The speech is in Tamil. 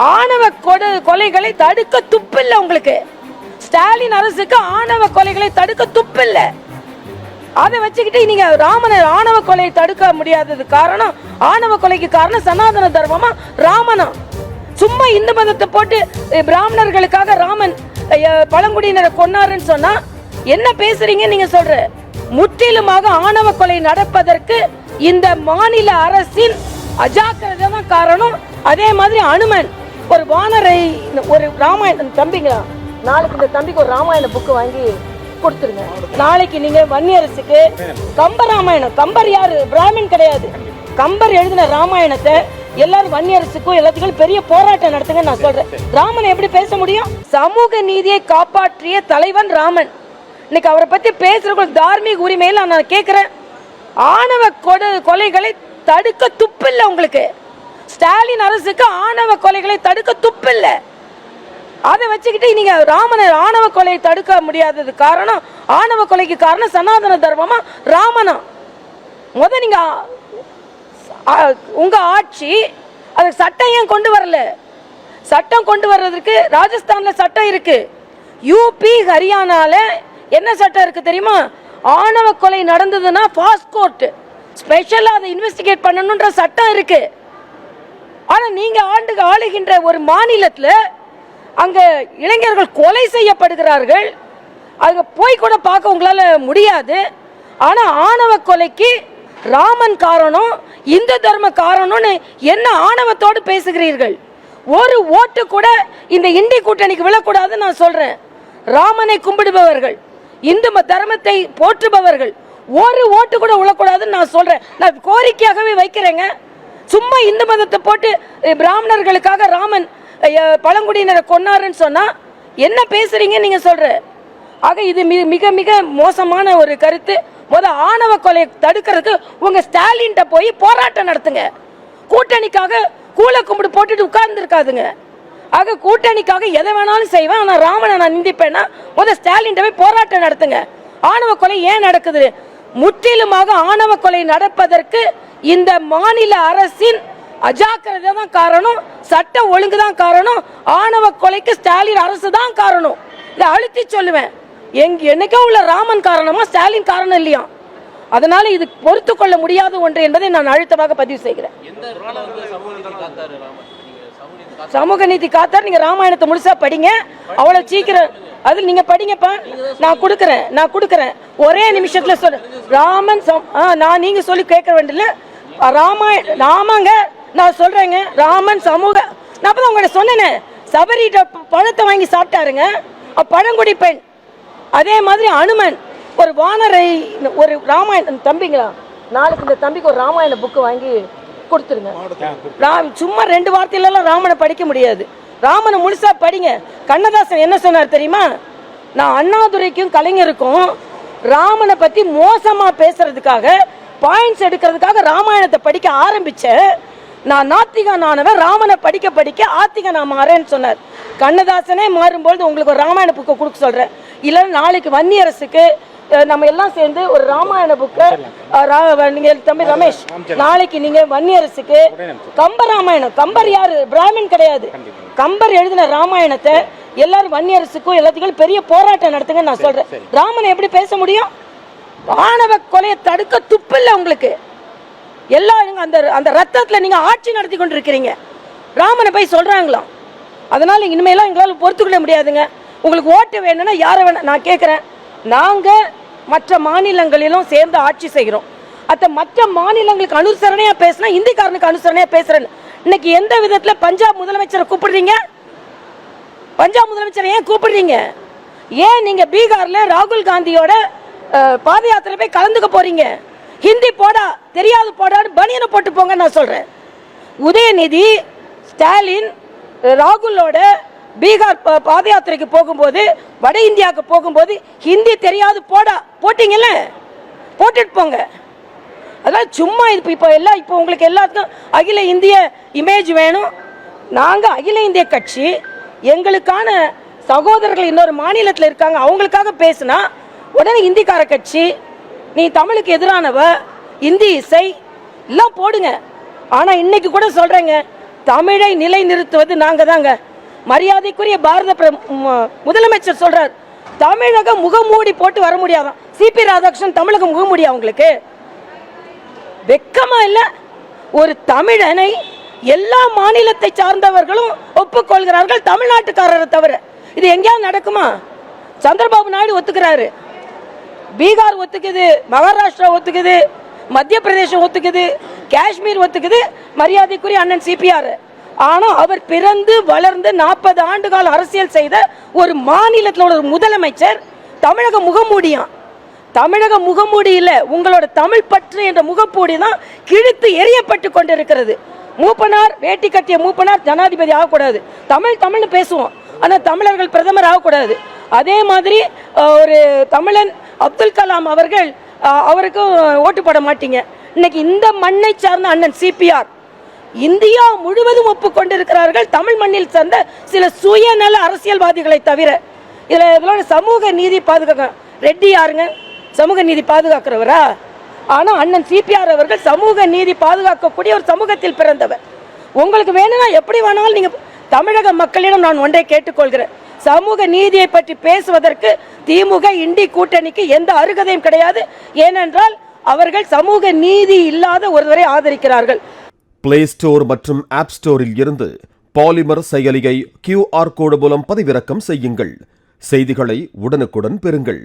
ஆணவ கொலைகளை தடுக்க துப்பில்லை உங்களுக்கு. ஸ்டாலின் அரசுக்கு ஆணவ கொலைகளை தடுக்க துப்பில்லை. அதை வச்சுக்கிட்டு நீங்க ராமனை ஆணவ கொலையை தடுக்க முடியாதது காரணம், ஆணவ கொலைக்கு காரணம் சனாதன தர்மமா ராமனா? சும்மா இந்து மதத்தை போட்டு பிராமணர்களுக்காக ராமன் பழங்குடியினரை கொன்னாருன்னு சொன்னா என்ன பேசுறீங்க நீங்க? சொல்ற முற்றிலுமாக ஆணவ கொலை நடப்பதற்கு இந்த மாநில அரசின் அஜாக்கிரதை தான் காரணம். அதே மாதிரி அனுமன் ஒரு வானரை ஒரு ராமாயணம் தம்பிங்களா, நாளைக்கு இந்த தம்பிக்கு ஒரு ராமாயண புக்கு வாங்கி கொடுத்துருங்க. நாளைக்கு நீங்க வன்னியரசுக்கு கம்ப ராமாயணம், கம்பர் யாரு? பிராமின் கிடையாது. கம்பர் எழுதின ராமாயணத்தை எல்லாரும் வன்னியரசுக்கும் எல்லாத்துக்கும் பெரிய போராட்டம் நடத்துங்க நான் சொல்றேன். ராமன் எப்படி பேச முடியும்? சமூக நீதியை காப்பாற்றிய தலைவன் ராமன். இன்னைக்கு அவரை பத்தி பேசுறவங்க தார்மீக உரிமையில் நான் கேட்கிறேன். ஆணவ கொலைகளை தடுக்க துப்பில்லை உங்களுக்கு. ஸ்டாலின் அரசுக்கு ஆணவ கொலைகளை தடுக்க துப்பில்லை. அதை வச்சுக்கிட்டு நீங்க ராமனை ஆணவ கொலையை தடுக்க முடியாதது காரணம், ஆணவ கொலைக்கு காரணம் சனாதன தர்மமா ராமனா? நீங்க உங்க ஆட்சி அதுக்கு சட்டம் ஏன் கொண்டு வரல? சட்டம் கொண்டு வர்றதுக்கு ராஜஸ்தான்ல சட்டம் இருக்கு, யூபி ஹரியானால என்ன சட்டம் இருக்கு தெரியுமா? ஆணவ கொலை நடந்ததுன்னா ஃபாஸ்ட் கோர்ட் ஸ்பெஷலா அதை இன்வெஸ்டிகேட் பண்ணணும்ன்ற சட்டம் இருக்கு. ஆனா நீங்க ஆளுகின்ற ஒரு மாநிலத்தில் அங்க இளைஞர்கள் கொலை செய்யப்படுகிறார்கள். அங்க போய் கூட பார்க்க உங்களால முடியாது. ஆனா ஆணவ கொலைக்கு ராமன் காரணம், இந்து தர்ம காரணம்னு என்ன ஆணவத்தோடு பேசுகிறீர்கள்? ஒரு ஓட்டு கூட இந்த இந்தி கூட்டணிக்கு விழக்கூடாதுன்னு நான் சொல்றேன். ராமனை கும்பிடுபவர்கள், இந்து தர்மத்தை போற்றுபவர்கள் ஒரு ஓட்டு கூட விழக்கூடாதுன்னு நான் சொல்றேன். நான் கோரிக்கையாகவே வைக்கிறேங்க. சும்மா இந்து மதத்தை போட்டு பிராமணர்களுக்காக ராமன் பழங்குடியினரை கொன்னாருன்னு சொன்னா என்ன பேசுறீங்க நீங்க? சொல்ற ஆக இது மிக மிக மோசமான ஒரு கருத்து. ஆணவ கொலை தடுக்கிறதுக்கு உங்க ஸ்டாலின் போய் போராட்டம் நடத்துங்க. கூட்டணிக்காக கூல கும்பிடு போட்டுட்டு உட்கார்ந்து இருக்காதுங்க. ஆக கூட்டணிக்காக எதை வேணாலும் செய்வேன், ஆனா ராமனை நான் நிந்திப்பேன்னா ஸ்டாலின் போய் போராட்டம் நடத்துங்க. ஆணவ கொலை ஏன் நடக்குது? முற்றிலுமாக ஆணவ கொலை நடப்பதற்கு இந்த மாநில அரசின் அஜாக்கிரதை தான் காரணம், சட்ட ஒழுங்கு தான் காரணம், ஆணவ கொலைக்கு ஸ்டாலின் அரசு தான் காரணம். இதை அழுத்தி சொல்லுவேன். என்னைக்கோ உள்ள ராமன் காரணமா, ஸ்டாலின் காரணம் இல்லையா? அதனால இது பொறுத்து கொள்ள முடியாத ஒன்று என்பதை நான் அழுத்தமாக பதிவு செய்கிறேன். சமூக நீதி காத்தார். நீங்க ராமாயணத்தை முழுசா படிங்க, அவ்வளவு சீக்கிரம் அது நீங்க படிங்கப்பா. நான் கொடுக்கறேன் ஒரே நிமிஷத்துல சொல்ல. ராமன் நான் நீங்க சொல்லி கேட்க வேண்டியல. ராமாங்க நான் சொல்றேங்க. ராமன் சமூக நான் அப்பதான் உங்கள்ட்ட சொன்னேன். சபரிட்ட பழத்தை வாங்கி சாப்பிட்டாருங்க, பழங்குடி பெண். அதே மாதிரி அனுமன் ஒரு வானரை ஒரு ராமாயணம் தம்பிங்களா, நாளைக்கு இந்த தம்பிக்கு ஒரு ராமாயண புக்கு வாங்கி கொடுத்துருங்க. சும்மா 2 வார்த்தையில ராமனை படிக்க முடியாது. ராமனை முழுசா படிங்க. கண்ணதாசன் என்ன சொன்னார் தெரியுமா? நான் அண்ணாதுரைக்கும் கலைஞருக்கும் ராமனை பத்தி மோசமா பேசுறதுக்காக, பாயிண்ட்ஸ் எடுக்கிறதுக்காக ராமாயணத்தை படிக்க ஆரம்பிச்சேன். நான் நாத்திகனானவன், ராமனை படிக்க படிக்க ஆத்திக நான் மாறேன்னு சொன்னார். கண்ணதாசனே மாறும்போது உங்களுக்கு ஒரு ராமாயண புக்கை கொடுக்க சொல்றேன். இல்ல நாளைக்கு வன்னியரசுக்கு நம்ம எல்லாம் சேர்ந்து ஒரு ராமாயண புக்கை, நீங்க தம்பி ரமேஷ், நாளைக்கு நீங்க வன்னியரசுக்கு கம்ப ராமாயணம், கம்பர் யாரு? பிராமின் கிடையாது. கம்பர் எழுதின ராமாயணத்தை எல்லாரும் வன்னியரசுக்கும் எல்லாத்துக்கும் பெரிய போராட்டம் நடத்துங்க நான் சொல்றேன். ராமனை எப்படி பேச முடியும்? ஆணவ கொலையை தடுக்க துப்பில்லை உங்களுக்கு. எல்லாரும் அந்த ரத்தத்துல நீங்க ஆட்சி நடத்தி கொண்டு இருக்கிறீங்க. ராமனை போய் சொல்றாங்களாம். அதனால இனிமேலாம் எங்களால் பொறுத்துக்கொள்ள முடியாதுங்க. உங்களுக்கு ஓட்டு வேணும்னா யாரை வேணா நான் கேட்கிறேன். நாங்க மற்ற மாநிலங்களிலும் சேர்ந்து ஆட்சி செய்கிறோம். அத்த மற்ற மாநிலங்களுக்கு அனுசரணையா பேசினா இந்திக்காரனுக்கு அனுசரணையா பேசுறேன். இன்னைக்கு எந்த விதத்துல பஞ்சாப் முதலமைச்சரை கூப்பிடுறீங்க? பஞ்சாப் முதலமைச்சரை ஏன் கூப்பிடுறீங்க? ஏன் நீங்க பீகார்ல ராகுல் காந்தியோட பாத யாத்திரை போய் கலந்துக்க போறீங்க? ஹிந்தி போடா, தெரியாது போடான்னு பனியனை போட்டு போங்க நான் சொல்றேன். உதயநிதி ஸ்டாலின் ராகுலோட பீகார் பாத யாத்திரைக்கு போகும்போது, வட இந்தியாவுக்கு போகும்போது ஹிந்தி தெரியாது போடா போட்டீங்கல்ல, போட்டுட்டு போங்க. அதான் சும்மா இது இப்போ உங்களுக்கு எல்லாத்துக்கும் அகில இந்திய இமேஜ் வேணும். நாங்கள் அகில இந்திய கட்சி, எங்களுக்கான சகோதரர்கள் இன்னொரு மாநிலத்தில் இருக்காங்க, அவங்களுக்காக பேசுனா உடனே இந்திக்கார கட்சி, நீ தமிழுக்கு எதிரானவ, இந்தி இசை எல்லாம் போடுங்க. ஆனால் இன்னைக்கு கூட சொல்றேங்க, தமிழை நிலைநிறுத்துவது நாங்க தாங்க. மரியாதைக்குரிய பாரத முதலமைச்சர் சொல்றார், தமிழக முகமூடி போட்டு வர முடியாதான். சிபி ராதாகிருஷ்ணன் தமிழக முகமூடி அவங்களுக்கு வெக்கமா இல்ல? ஒரு தமிழனை எல்லா மாநிலத்தை சார்ந்தவர்களும் ஒப்புக்கொள்கிறார்கள், தமிழ்நாட்டுக்காரரை தவிர. இது எங்கேயாவது நடக்குமா? சந்திரபாபு நாயுடு ஒத்துக்கிறாரு, பீகார் ஒத்துக்குது, மகாராஷ்டிரா ஒத்துக்குது, மத்திய பிரதேசம் ஒத்துக்குது, காஷ்மீர் ஒத்துக்குது, மரியாதைக்குரிய அண்ணன் சிபிஆர். ஆனா அவர் பிறந்து வளர்ந்து 40 ஆண்டுகால அரசியல் செய்த ஒரு மாநிலத்தில் ஒரு முதலமைச்சர் தமிழக முகமூடியான். தமிழக முகமூடி இல்ல, உங்களோட தமிழ் பற்று என்ற முகப்பூடி தான் கிழித்து எரியப்பட்டு கொண்டிருக்கிறது. மூப்பனார், வேட்டி கட்டிய மூப்பனார் ஜனாதிபதி ஆகக்கூடாது. தமிழ்னு பேசுவோம், ஆனா தமிழர்கள் பிரதமர் ஆகக்கூடாது. அதே மாதிரி ஒரு தமிழன் அப்துல் கலாம் அவர்கள், அவருக்கும் ஓட்டு போட மாட்டீங்க. இன்னைக்கு இந்த மண்ணை சார்ந்த அண்ணன் சிபிஆர் இந்தியா முழுவதும் ஒப்புக்கொண்டிருக்கிறார்கள், தமிழ் மண்ணில் சேர்ந்த சில சுயநல அரசியல்வாதிகளை தவிர. இதோட சமூக நீதி பாதுகாக்க ரெட்டி யாருங்க? சமூக நீதி பாதுகாக்கிறவரா? ஆனா அண்ணன் சிபிஆர் அவர்கள் சமூக நீதி பாதுகாக்கக்கூடிய ஒரு சமூகத்தில் பிறந்தவர். உங்களுக்கு வேணும்னா எப்படி வேணாலும் நீங்க தமிழக மக்களிடம் நான் ஒன்றை கேட்டுக்கொள்கிறேன், சமூக நீதியை பற்றி பேசுவதற்கு திமுக இண்டி கூட்டணிக்கு எந்த அருகதையும் கிடையாது. ஏனென்றால் அவர்கள் சமூக நீதி இல்லாத ஒருவரை ஆதரிக்கிறார்கள். பிளே ஸ்டோர் மற்றும் ஆப் ஸ்டோரில் இருந்து பாலிமர் செயலியை QR கோடு மூலம் பதிவிறக்கம் செய்யுங்கள். செய்திகளை உடனுக்குடன் பெறுங்கள்.